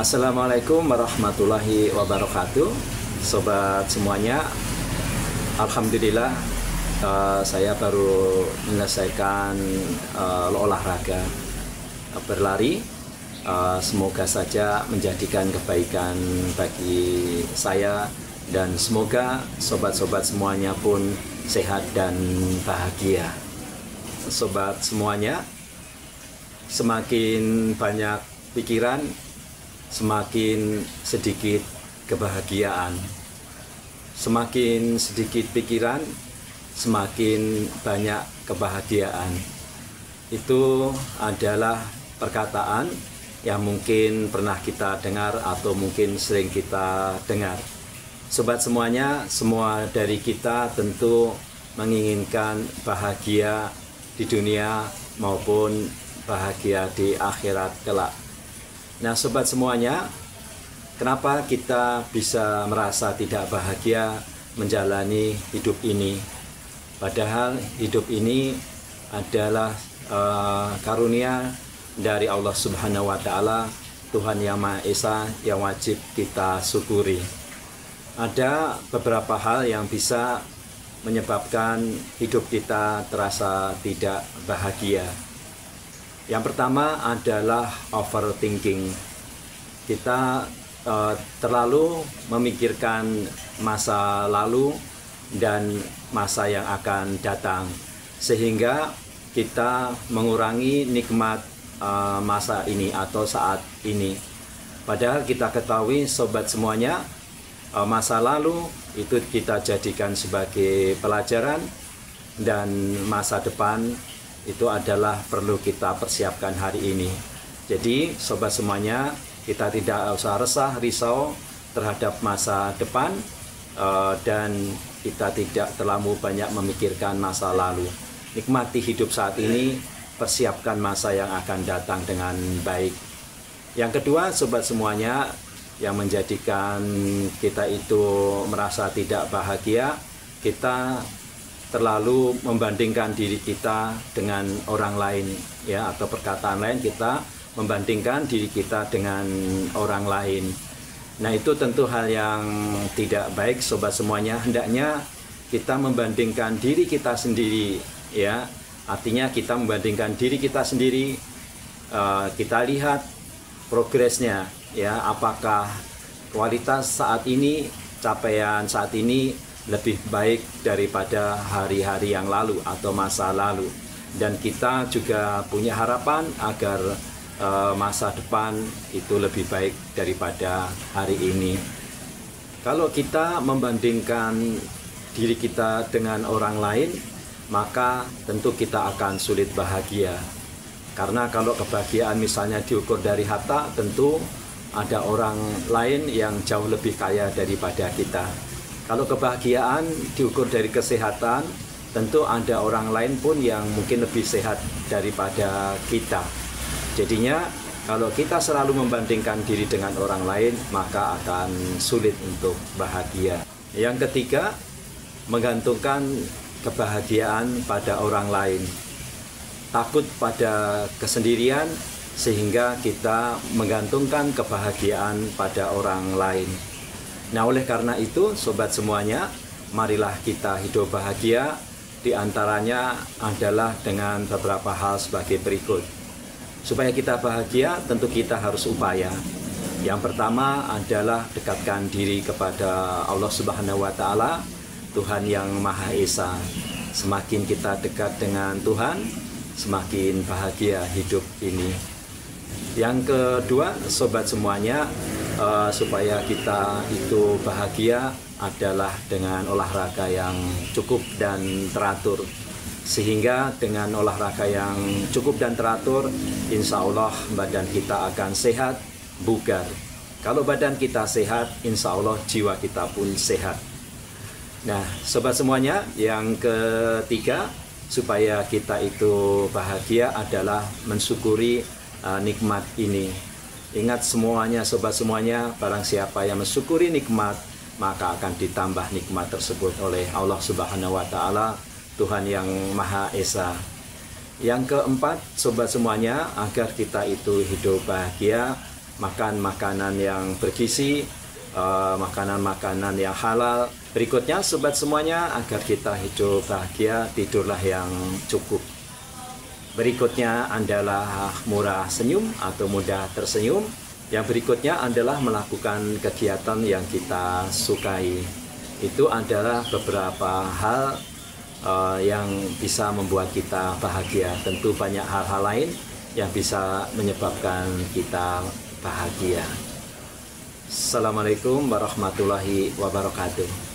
Assalamualaikum warahmatullahi wabarakatuh. Sobat semuanya, Alhamdulillah saya baru menyelesaikan olahraga berlari. Semoga saja menjadikan kebaikan bagi saya, dan semoga sobat-sobat semuanya pun sehat dan bahagia. Sobat semuanya, semakin banyak pikiran, semakin sedikit kebahagiaan. Semakin sedikit pikiran, semakin banyak kebahagiaan. Itu adalah perkataan yang mungkin pernah kita dengar atau mungkin sering kita dengar. Sobat semuanya, semua dari kita tentu menginginkan bahagia di dunia maupun bahagia di akhirat kelak. Nah, sobat semuanya, kenapa kita bisa merasa tidak bahagia menjalani hidup ini? Padahal hidup ini adalah karunia dari Allah Subhanahu wa Ta'ala, Tuhan yang Maha Esa, yang wajib kita syukuri. Ada beberapa hal yang bisa menyebabkan hidup kita terasa tidak bahagia. Yang pertama adalah overthinking. Kita terlalu memikirkan masa lalu dan masa yang akan datang, sehingga kita mengurangi nikmat masa ini atau saat ini. Padahal kita ketahui, sobat semuanya, masa lalu itu kita jadikan sebagai pelajaran, dan masa depan itu adalah perlu kita persiapkan hari ini. Jadi sobat semuanya, kita tidak usah resah, risau terhadap masa depan, dan kita tidak terlalu banyak memikirkan masa lalu. Nikmati hidup saat ini, persiapkan masa yang akan datang dengan baik. Yang kedua, sobat semuanya, yang menjadikan kita itu merasa tidak bahagia, kita terlalu membandingkan diri kita dengan orang lain, ya, atau perkataan lain, kita membandingkan diri kita dengan orang lain. Nah, itu tentu hal yang tidak baik, sobat semuanya. Hendaknya kita membandingkan diri kita sendiri, ya. Artinya kita membandingkan diri kita sendiri, kita lihat progresnya, ya, apakah kualitas saat ini, capaian saat ini lebih baik daripada hari-hari yang lalu atau masa lalu. Dan kita juga punya harapan agar masa depan itu lebih baik daripada hari ini. Kalau kita membandingkan diri kita dengan orang lain, maka tentu kita akan sulit bahagia. Karena kalau kebahagiaan misalnya diukur dari harta, tentu ada orang lain yang jauh lebih kaya daripada kita. Kalau kebahagiaan diukur dari kesehatan, tentu ada orang lain pun yang mungkin lebih sehat daripada kita. Jadinya kalau kita selalu membandingkan diri dengan orang lain, maka akan sulit untuk bahagia. Yang ketiga, menggantungkan kebahagiaan pada orang lain. Takut pada kesendirian, sehingga kita menggantungkan kebahagiaan pada orang lain. Nah, oleh karena itu, sobat semuanya, marilah kita hidup bahagia. Di antaranya adalah dengan beberapa hal sebagai berikut. Supaya kita bahagia, tentu kita harus upaya. Yang pertama adalah dekatkan diri kepada Allah Subhanahu wa Ta'ala, Tuhan yang Maha Esa. Semakin kita dekat dengan Tuhan, semakin bahagia hidup ini. Yang kedua, sobat semuanya, supaya kita itu bahagia adalah dengan olahraga yang cukup dan teratur. Sehingga dengan olahraga yang cukup dan teratur, insya Allah badan kita akan sehat, bugar. Kalau badan kita sehat, insya Allah jiwa kita pun sehat. Nah, sobat semuanya, yang ketiga, supaya kita itu bahagia adalah mensyukuri nikmat ini. Ingat semuanya, sobat semuanya, barang siapa yang mensyukuri nikmat, maka akan ditambah nikmat tersebut oleh Allah Subhanahu wa Ta'ala, Tuhan yang Maha Esa. Yang keempat, sobat semuanya, agar kita itu hidup bahagia, makan makanan yang bergizi, makanan-makanan yang halal. Berikutnya sobat semuanya, agar kita hidup bahagia, tidurlah yang cukup. Berikutnya adalah murah senyum atau mudah tersenyum. Yang berikutnya adalah melakukan kegiatan yang kita sukai. Itu adalah beberapa hal yang bisa membuat kita bahagia. Tentu banyak hal-hal lain yang bisa menyebabkan kita bahagia. Assalamualaikum warahmatullahi wabarakatuh.